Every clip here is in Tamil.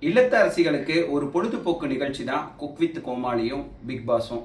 இல்லத்தரசிகளுக்கு ஒரு பொழுதுபோக்கு நிகழ்ச்சி தான் குக் வித் கோமாளியும் பிக் பாஸும்.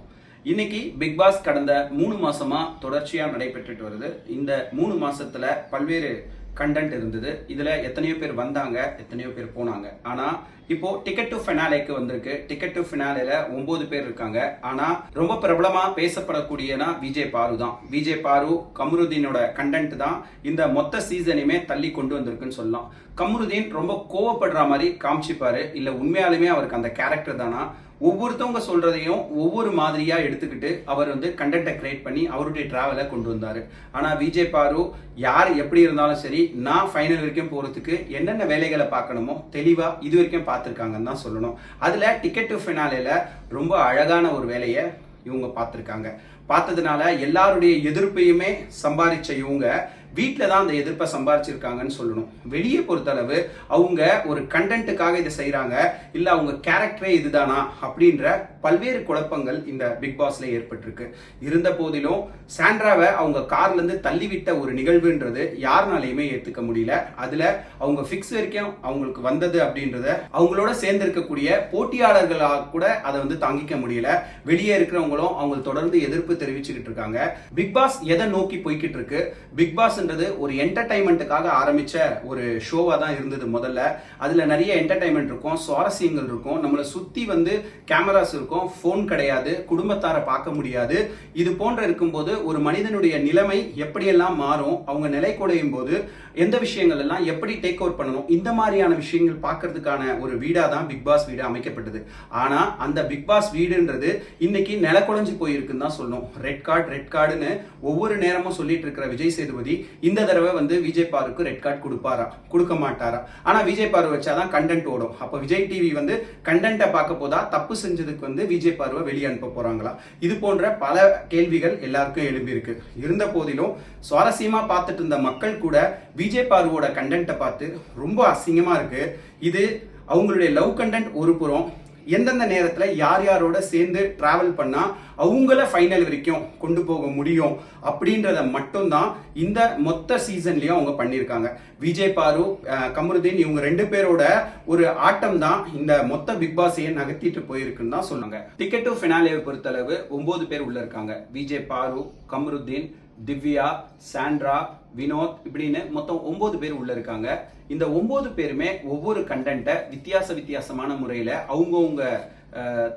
இன்னைக்கு பிக் பாஸ் கடந்த 3 மாசமா தொடர்ச்சியா நடைபெற்றுட்டு வருது. இந்த 3 மாசத்துல பல்வேறு கண்டென்ட் இருந்தது. இதுல எத்தனையோ பேர் வந்தாங்க, எத்தனையோ பேர் போனாங்க. ஆனா இப்போ டிக்கெட் டு ஃபினாலேக்கு வந்திருக்கு. டிக்கெட் டு ஃபினாலேல 9 பேர் இருக்காங்க. ஆனா ரொம்ப பிரபலமா பேசப்படக்கூடியனா விஜய் பாரு தான். விஜய் பாரு கமருதீனோட கண்டென்ட் தான் இந்த மொத்த சீசனையுமே தள்ளி கொண்டு வந்திருக்குன்னு சொல்லலாம். கமருதீன் ரொம்ப கோவப்படுற மாதிரி காமிச்சிப்பாரு, இல்ல உண்மையாலுமே அவருக்கு அந்த கேரக்டர் தானா? ஒவ்வொருத்தவங்க சொல்றதையும் ஒவ்வொரு மாதிரியா எடுத்துக்கிட்டு அவர் கண்டென்ட்டை கிரியேட் பண்ணி அவருடைய டிராவலை கொண்டு வந்தாரு. ஆனா விஜய் பாரு யார் எப்படி இருந்தாலும் சரி, நான் ஃபைனல் வரைக்கும் போறதுக்கு என்னென்ன வேலைகளை பார்க்கணுமோ தெளிவா இது வரைக்கும் பார்த்துருக்காங்கன்னு தான் சொல்லணும். அதுல டிக்கெட் டு ஃபினாலேல ரொம்ப அழகான ஒரு வேலையை இவங்க பார்த்துருக்காங்க. பார்த்ததுனால எல்லாருடைய எதிர்ப்பையுமே சம்பாதிச்ச இவங்க வீட்டில் தான் அந்த எதிர்ப்பை சம்பாதிச்சிருக்காங்கன்னு சொல்லணும். வெளியே பொறுத்தளவு அவங்க ஒரு கண்டென்ட்டுக்காக இதை செய்கிறாங்க, இல்லை அவங்க கேரக்டரே இதுதானா அப்படின்ற பல்வேறு குழப்பங்கள் இந்த பிக் பாஸ்ல ஏற்பட்டிருக்கு. இருந்த போதிலும் சாண்ட்ராவை அவங்க கார்லேருந்து தள்ளிவிட்ட ஒரு நிகழ்வுன்றது யாருனாலையுமே ஏற்றுக்க முடியல. அதில் அவங்க ஃபிக்ஸ் வரைக்கும் அவங்களுக்கு வந்தது அப்படின்றத அவங்களோட சேர்ந்து இருக்கக்கூடிய போட்டியாளர்களாக கூட அதை தாங்கிக்க முடியல. வெளியே இருக்கிறவங்களும் அவங்க தொடர்ந்து எதிர்ப்பு தெரிவிச்சுக்கிட்டு இருக்காங்க. பிக் பாஸ் எதை நோக்கி போய்கிட்டு இருக்கு? பிக் பாஸ் ஒரு என்டர்டைன்மெண்ட்டுக்காக ஆரம்பிச்ச ஒரு ஷோவா தான் இருந்தது முதல்ல. அதுல நிறைய என்டர்டைன்மெண்ட் இருக்கும், சுவாரஸ்யங்கள் இருக்கும், நம்மளை சுத்தி கேமராஸ் இருக்கும், போன் கிடையாது, குடும்பத்தாரை பார்க்க முடியாது. இது போன்ற இருக்கும்போது ஒரு மனிதனுடைய நிலைமை எப்படியெல்லாம் மாறும், அவங்க நிலை குறையும் போது எந்த விஷயங்கள் எல்லாம் எப்படி டேக் ஓவர் பண்ணணும், இந்த மாதிரியான விஷயங்கள் பார்க்கறதுக்கான ஒரு வீடா தான் பிக் பாஸ் வீடு அமைக்கப்பட்டது. ஆனா அந்த பிக் பாஸ் வீடுன்றது இன்னைக்கு நிலக்குலைஞ்சு போயிருக்குன்னு தான் சொல்லணும். ரெட் கார்டுன்னு ஒவ்வொரு நேரமும் சொல்லிட்டு இருக்கிற விஜய் சேதுபதி இந்த தடவை விஜய் பாருக்கு ரெட் கார்டு கொடுப்பாரா, கொடுக்க மாட்டாரா? ஆனா விஜய் பாரு வச்சாதான் கண்டென்ட் ஓடும். அப்ப விஜய் டிவி கண்டென்ட்டை பார்க்க போதா, தப்பு செஞ்சதுக்கு விஜய் பாருவை வெளியே அனுப்ப போறாங்களா? இது போன்ற பல கேள்விகள் எல்லாருக்கும் எழுப்பி இருக்கு. இருந்த போதிலும் சுவாரஸ்யமா பார்த்துட்டு இருந்த மக்கள் கூட விஜய் பாருவோட கண்டென்ட்டை பார்த்து ரொம்ப அசிங்கமா இருக்கு, இது அவங்களுடைய லவ் கண்டென்ட் ஒரு புறம், எந்தெந்த நேரத்தில் யார் யாரோட சேர்ந்து டிராவல் பண்ணா அவங்கள ஃபைனல் வரைக்கும் கொண்டு போக முடியும் அப்படின்றத மட்டும்தான் இந்த மொத்த சீசன்லயும் அவங்க பண்ணியிருக்காங்க. விஜய் பாரு, கமருதீன் இவங்க 2 பேரோட ஒரு ஆட்டம் தான் இந்த மொத்த பிக் பாஸையே நகர்த்திட்டு போயிருக்குன்னு தான் சொன்னாங்க. டிக்கெட் டு ஃபினாலேவை பொறுத்தளவு 9 பேர் உள்ள இருக்காங்க. விஜய் பாரு, கமருதீன், திவ்யா, சாண்ட்ரா, வினோத் இப்படின்னு மொத்தம் 9 பேர் உள்ள இருக்காங்க. இந்த 9 பேருமே ஒவ்வொரு கண்டென்ட்டை வித்தியாசமான முறையில அவங்கவுங்க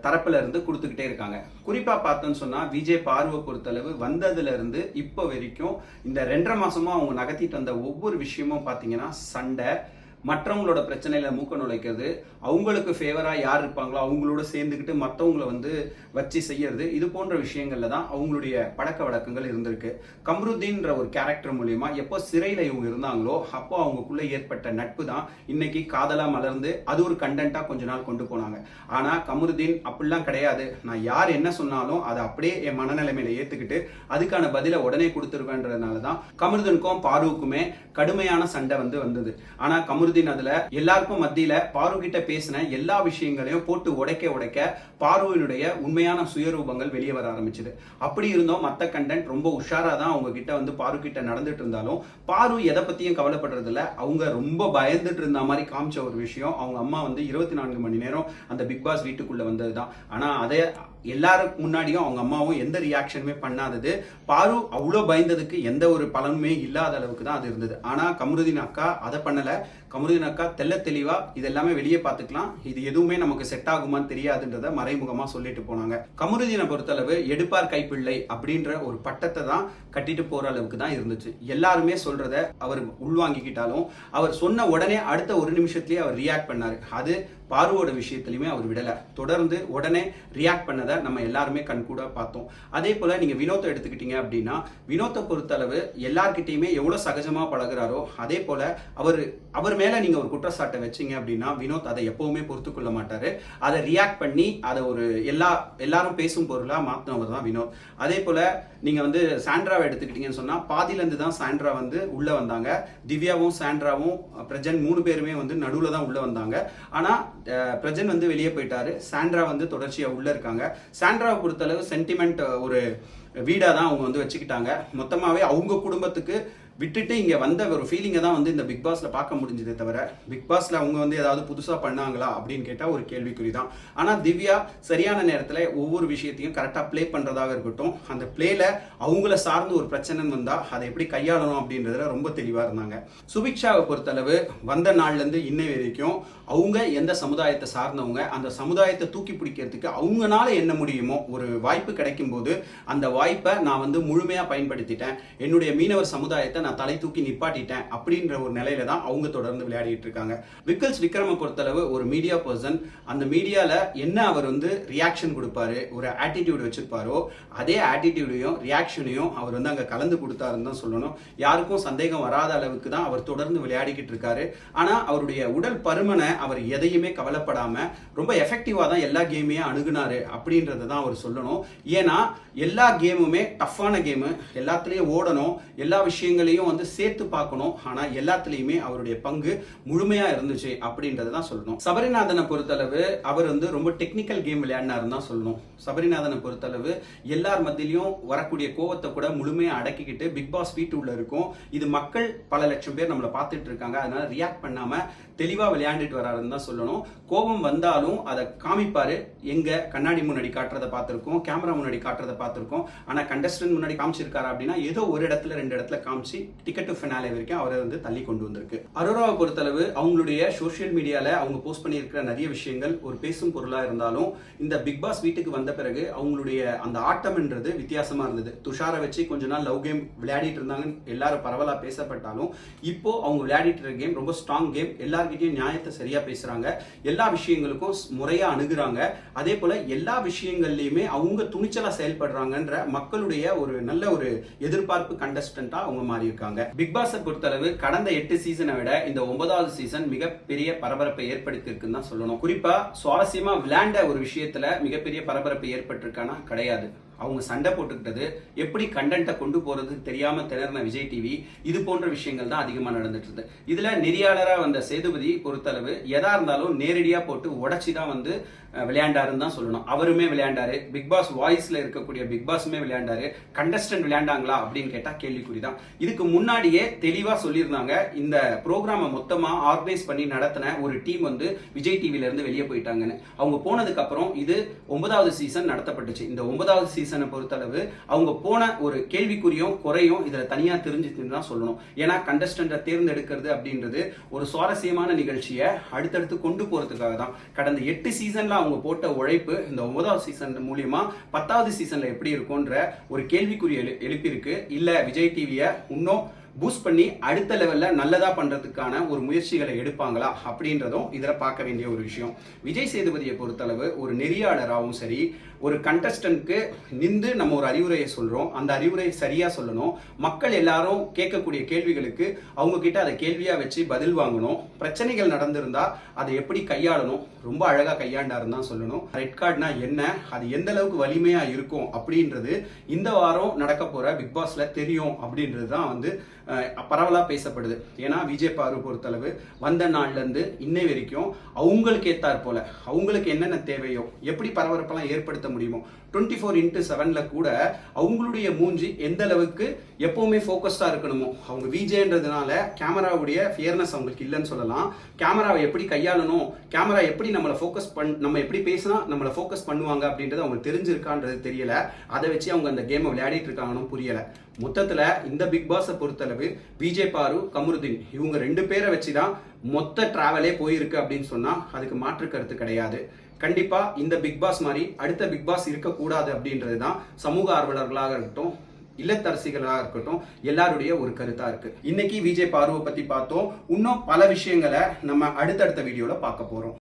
தரப்புல இருந்து கொடுத்துக்கிட்டே இருக்காங்க. குறிப்பா பார்த்தோன்னு சொன்னா விஜய் பார்வை பொறுத்தளவு வந்ததுல இருந்து இப்போ வரைக்கும் இந்த 2.5 மாசமா அவங்க நகர்த்திட்டு வந்த ஒவ்வொரு விஷயமும் பாத்தீங்கன்னா சண்டை, மற்றவங்களோட பிரச்சனையில மூக்க நுழைக்கிறது, அவங்களுக்கு ஃபேவரா யார் இருப்பாங்களோ அவங்களோட சேர்ந்துக்கிட்டு மற்றவங்களை வச்சு செய்யறது, இது போன்ற விஷயங்கள்ல தான் அவங்களுடைய பழக்க வழக்கங்கள் இருந்திருக்கு. கமருதீன்ற ஒரு கேரக்டர் மூலியமா எப்போ சிறையில இவங்க இருந்தாங்களோ அப்போ அவங்களுக்குள்ள ஏற்பட்ட நட்பு தான் இன்னைக்கு காதலா மலர்ந்து அது ஒரு கண்டென்ட்டா கொஞ்ச நாள் கொண்டு போனாங்க. ஆனா கமருதீன் அப்படிலாம் கிடையாது. நான் யார் என்ன சொன்னாலும் அதை அப்படியே என் மனநிலைமையில ஏத்துக்கிட்டு அதுக்கான பதிலை உடனே கொடுத்துருவேன்றதுனாலதான் கமருதீனுக்கும் பாருவுக்குமே கடுமையான சண்டை வந்தது. ஆனா கமருதீன் அதுல எல்லாருக்கும் மத்தியில பாரு கிட்ட பேசின எல்லா விஷயங்களையும் போட்டு உடைக்க பாருவினுடைய உண்மையான சுயரூபங்கள் வெளியே வர ஆரம்பிச்சது. அப்படி இருந்தோம் மத்த கண்டென்ட் ரொம்ப உஷாரா தான் அவங்க கிட்ட பாரு கிட்ட நடந்துட்டு இருந்தாலும் பாரு எதை பத்தியும் கவலைப்படுறது இல்ல. அவங்க ரொம்ப பயந்துட்டு இருந்த மாதிரி காமிச்ச ஒரு விஷயம், அவங்க அம்மா 24 மணி நேரம் அந்த பிக் பாஸ் வீட்டுக்குள்ள வந்ததுதான். ஆனா அதே எல்லாருக்கும் முன்னாடியும் அவங்க அம்மாவும் எந்த ரியாக்ஷனுமே பண்ணாதது. பாரு அவ்வளோ பயந்ததுக்கு எந்த ஒரு பலனுமே இல்லாத அளவுக்கு தான் அது இருந்தது. ஆனா கமருதீன் அக்கா அதை பண்ணல. கமருதீன் அக்கா தெளிவா இது எல்லாமே வெளியே பார்த்துக்கலாம், இது எதுவுமே நமக்கு செட் ஆகுமான்னு தெரியாதுன்றத மறைமுகமா சொல்லிட்டு போனாங்க. கமருதீனை பொறுத்தளவு எடுப்பார் கைப்பிள்ளை அப்படின்ற ஒரு பட்டத்தை தான் கட்டிட்டு போற அளவுக்கு தான் இருந்துச்சு. எல்லாருமே சொல்றத அவர் உள்வாங்கிக்கிட்டாலும் அவர் சொன்ன உடனே அடுத்த ஒரு நிமிஷத்துலயே அவர் ரியாக்ட் பண்ணாரு. அது பாருவோட விஷயத்திலுமே அவர் விடல, தொடர்ந்து உடனே ரியாக்ட் பண்ணதை நம்ம எல்லாருமே கண்கூட பார்த்தோம். அதே போல நீங்க வினோத்தை எடுத்துக்கிட்டீங்க அப்படின்னா, வினோத்தை பொறுத்தளவு எல்லார்கிட்டையுமே எவ்வளவு சகஜமா பழகுறாரோ அதே போல அவர் மேல நீங்க ஒரு குற்றச்சாட்டை வச்சீங்க அப்படின்னா வினோத் அதை எப்பவுமே பொறுத்து கொள்ள மாட்டாரு. அதை ரியாக்ட் பண்ணி அதை ஒரு எல்லாரும் பேசும் பொருளா மாத்தினவர் தான் வினோத். அதே போல நீங்க சாண்ட்ராவை எடுத்துக்கிட்டீங்கன்னு சொன்னா பாதியில இருந்து தான் சாண்ட்ரா உள்ள வந்தாங்க. திவ்யாவும் சாண்ட்ராவும் பிரஜன் 3 பேருமே நடுவுல தான் உள்ள வந்தாங்க. ஆனா பிரஜன் வெளியே போயிட்டாரு. சாண்ட்ரா தொடர்ச்சியா உள்ள இருக்காங்க. சாண்ட்ராவை பொறுத்தளவு சென்டிமெண்ட் ஒரு வீடா தான் அவங்க வச்சுக்கிட்டாங்க. மொத்தமாவே அவங்க குடும்பத்துக்கு விட்டுட்டு இங்க வந்த ஒரு ஃபீலிங்கை தான் வந்து இந்த பிக் பாஸ்ல பார்க்க முடிஞ்சதே தவிர பிக் பாஸ்ல அவங்க வந்து ஏதாவது புதுசா பண்ணாங்களா அப்படின்னு கேட்டா ஒரு கேள்விக்குறி தான். ஆனா திவ்யா சரியான நேரத்துல ஒவ்வொரு விஷயத்தையும் கரெக்டா ப்ளே பண்றதாக இருக்கட்டும், அந்த பிளேல அவங்கள சார்ந்து ஒரு பிரச்சனை வந்தா அதை எப்படி கையாளணும் அப்படின்றதுல ரொம்ப தெளிவா இருந்தாங்க. சுபிக்ஷாவை பொறுத்தளவு வந்த நாள்ல இருந்து இன்னை வரைக்கும் அவங்க எந்த சமுதாயத்தை சார்ந்தவங்க, அந்த சமுதாயத்தை தூக்கி பிடிக்கிறதுக்கு அவங்கனால என்ன முடியுமோ ஒரு வாய்ப்பு கிடைக்கும் போது அந்த வாய்ப்பை நான் வந்து முழுமையா பயன்படுத்திட்டேன், என்னுடைய மீனவர் சமுதாயத்தை நான் தலை தூக்கி நிப்பாட்டிட்டேன் அப்படின்ற ஒரு நிலையில தான் அவங்க தொடர்ந்து விளையாடிட்டு இருக்காங்க. விக்கல்ஸ் விக்ரம பொறுத்தளவு ஒரு மீடியா பர்சன், அந்த மீடியால என்ன அவர் வந்து ரியாக்ஷன் கொடுப்பாரு, ஒரு ஆட்டிடியூட் வச்சிருப்பாரோ அதே ஆட்டிடியூடையும் ரியாக்ஷனையும் அவர் வந்து அங்க கலந்து கொடுத்தாருன்னு தான் சொல்லணும். யாருக்கும் சந்தேகம் வராத அளவுக்கு தான் அவர் தொடர்ந்து விளையாடிக்கிட்டு இருக்காரு. ஆனா அவருடைய உடல் பருமனை அவர் எதையுமே கவலைப்படாம ரொம்ப எஃபெக்டிவா தான் எல்லா கேமையும் அணுகுனாரு அப்படின்றத தான் அவர் சொல்லணும். ஏன்னா எல்லா கேமுமே டஃப்பான கேமு, எல்லாத்துலயும் ஓடணும், எல்லா விஷயங்களையும் வந்து சேர்த்து பார்க்கணும். ஆனா எல்லாத்துலயுமே அவருடைய பங்கு முழுமையா இருந்துச்சு அப்படின்றத தான் சொல்லணும். சபரிநாதனை பொறுத்தளவு அவர் வந்து ரொம்ப டெக்னிக்கல் கேம் விளையாடினாருன்னு தான் சொல்லணும். சபரிநாதனை பொறுத்தளவு எல்லார் மத்தியிலையும் வரக்கூடிய கோவத்தை கூட முழுமையா அடக்கிக்கிட்டு பிக் பாஸ் வீட்டு உள்ள இருக்கும். இது மக்கள் பல லட்சம் பேர் நம்மளை பார்த்துட்டு இருக்காங்க, அதனால ரியாக்ட் பண்ணாம தெளிவா விளையாண்டுட்டு வராருன்னு தான் சொல்லணும். கோபம் வந்தாலும் அதை காமிப்பாரு. எங்க கண்ணாடி முன்னாடி காட்டுறதை பார்த்திருக்கோம், கேமரா முன்னாடி காட்டுறதை பார்த்திருக்கோம். ஆனா கண்டஸ்டன்ட் முன்னாடி காமிச்சிருக்காரு அப்படின்னா ஏதோ ஒரு இடத்துல 2 இடத்துல காமிச்சு டிக்கெட் டு ஃபினாலே வரைக்கும் அவரை வந்து தள்ளி கொண்டு வந்திருக்கு. அரோராவை பொறுத்தளவு அவங்களுடைய சோசியல் மீடியால அவங்க போஸ்ட் பண்ணியிருக்கிற நிறைய விஷயங்கள் ஒரு பேசும் பொருளா இருந்தாலும் இந்த பிக் பாஸ் வீட்டுக்கு வந்த பிறகு அவங்களுடைய அந்த ஆட்டம்ன்றது வித்தியாசமா இருந்தது. துஷாரை வச்சு கொஞ்ச நாள் லவ் கேம் விளையாடிட்டு இருந்தாங்கன்னு எல்லாரும் பரவலா பேசப்பட்டாலும் இப்போ அவங்க விளையாடிட்டு இருக்க கேம் ரொம்ப ஸ்ட்ராங் கேம். எல்லார்கிட்டையும் நியாயத்தை சரியா பேசுறாங்க, எல்லா விஷயங்களுக்கும் முறையா அணுகுறாங்க. அதே போல எல்லா விஷயங்கள்லயுமே அவங்க துணிச்சலா செயல்படுறாங்கன்ற மக்களுடைய ஒரு நல்ல ஒரு எதிர்பார்ப்பு கண்டஸ்டன்டா அவங்க மாறி இருக்காங்க. பிக் பாஸை பொறுத்தளவு கடந்த 8 சீசனை விட இந்த 9வது சீசன் மிகப்பெரிய பரபரப்பை ஏற்படுத்தி இருக்குன்னு தான் சொல்லணும். குறிப்பா சுவாரஸ்யமா விளையாண்ட ஒரு விஷயத்துல மிகப்பெரிய பரபரப்பு ஏற்பட்டிருக்கானா கிடையாது. அவங்க சண்டை போட்டுக்கிட்டது, எப்படி கண்டென்ட்டை கொண்டு போறது தெரியாம திணறின விஜய் டிவி, இது போன்ற விஷயங்கள் தான் அதிகமா நடந்துட்டு இருந்தது. இதுல நெறியாளரா வந்த சேதுபதி பொறுத்தளவு எதா இருந்தாலும் நேரடியா போட்டு உடைச்சி தான் வந்து விளையாண்டாருன்னு தான் சொல்லணும். அவருமே விளையாண்டாரு, பிக் பாஸ் வாய்ஸ்ல இருக்கக்கூடிய பிக் பாஸுமே விளையாண்டாரு. கண்டஸ்டன்ட் விளையாண்டாங்களா அப்படின்னு கேட்டா கேள்விக்குறிதான். இதுக்கு முன்னாடியே தெளிவா சொல்லியிருந்தாங்க, இந்த ப்ரோக்ராமை மொத்தமா ஆர்கனைஸ் பண்ணி நடத்தின ஒரு டீம் வந்து விஜய் டிவில இருந்து வெளியே போயிட்டாங்கன்னு. அவங்க போனதுக்கு அப்புறம் இது 9வது சீசன் நடத்தப்பட்டுச்சு. இந்த 9வது சீசனை பொறுத்தளவு அவங்க போன ஒரு கேள்விக்குறியும் குறையும் இதுல தனியா தெரிஞ்சுன்னு தான் சொல்லணும். ஏன்னா கண்டஸ்டன்ட்டை தேர்ந்தெடுக்கிறது அப்படின்றது ஒரு சுவாரஸ்யமான நிகழ்ச்சியை அடுத்தடுத்து கொண்டு போறதுக்காக தான். கடந்த 8 சீசன்ல அவங்க போட்ட உழைப்பு இந்த 9வது சீசன் மூலியமா 10வது சீசன்ல எப்படி இருக்கும்ன்ற ஒரு கேள்விக்குறி எழுப்பியிருக்கு. இல்ல விஜய் டிவியை இன்னும் பூஸ்ட் பண்ணி அடுத்த லெவல்ல நல்லதா பண்றதுக்கான ஒரு முயற்சிகளை எடுப்பாங்களா அப்படின்றதும் இதுல பார்க்க வேண்டிய ஒரு விஷயம். விஜய் சேதுபதியை பொறுத்தளவு ஒரு நெறியாளராகவும் சரி, ஒரு கண்டஸ்டன்ட்க்கு நின்று நம்ம ஒரு அறிவுரையை சொல்றோம், அந்த அறிவுரை சரியா சொல்லணும். மக்கள் எல்லாரும் கேட்கக்கூடிய கேள்விகளுக்கு அவங்க கிட்ட அதை கேள்வியா வச்சு பதில் வாங்கணும். பிரச்சனைகள் நடந்திருந்தா அதை எப்படி கையாளணும், ரொம்ப அழகா கையாண்டாருன்னு தான் சொல்லணும். ரெட் கார்டுனா என்ன, அது எந்த அளவுக்கு வலிமையா இருக்கும் அப்படின்றது இந்த வாரம் நடக்க போற பிக் பாஸ்ல தெரியும் அப்படின்றது தான் வந்து பரவலா பேசப்படுது. ஏன்னா விஜய் பாரு பொறுத்தளவு வந்த நாள்ல இருந்து இன்னை வரைக்கும் அவங்களுக்கு ஏத்தார் போல அவங்களுக்கு என்னென்ன தேவையோ, எப்படி பரபரப்பெல்லாம் ஏற்படுத்த முடியுமோ 24x7ல கூட அவங்களுடைய மூஞ்சி எந்த அளவுக்கு எப்பவுமே ஃபோக்கஸ்டா இருக்கணுமோ, அவங்க விஜேன்றதுனால கேமராவுடைய ஃபியர்னஸ் அவங்களுக்கு இல்லைன்னு சொல்லலாம். கேமராவை எப்படி கையாளணும், கேமரா எப்படி நம்ம எப்படி பேசினா நம்மளை ஃபோக்கஸ் பண்ணுவாங்க அப்படின்றது அவங்க தெரிஞ்சிருக்கான்றது தெரியல. அதை வச்சு அவங்க அந்த கேமை விளையாடிட்டு இருக்காங்கன்னு புரியல. மொத்தத்துல இந்த பிக் பாஸை பொறுத்தளவு விஜய் பாரு, கமருதீன் இவங்க 2 பேரை வச்சுதான் மொத்த டிராவலே போயிருக்கு அப்படின்னு சொன்னா அதுக்கு மாற்று கருத்து கிடையாது. கண்டிப்பா இந்த பிக் பாஸ் மாதிரி அடுத்த பிக் பாஸ் இருக்கக்கூடாது அப்படின்றது தான் சமூக ஆர்வலர்களாக இருக்கட்டும், இல்லத்தரசிகளாக இருக்கட்டும் எல்லாருடைய ஒரு கருத்தா இருக்கு. இன்னைக்கு விஜய் பாருவை பத்தி பார்த்தோம். இன்னும் பல விஷயங்களை நம்ம அடுத்தடுத்த வீடியோல பார்க்க போறோம்.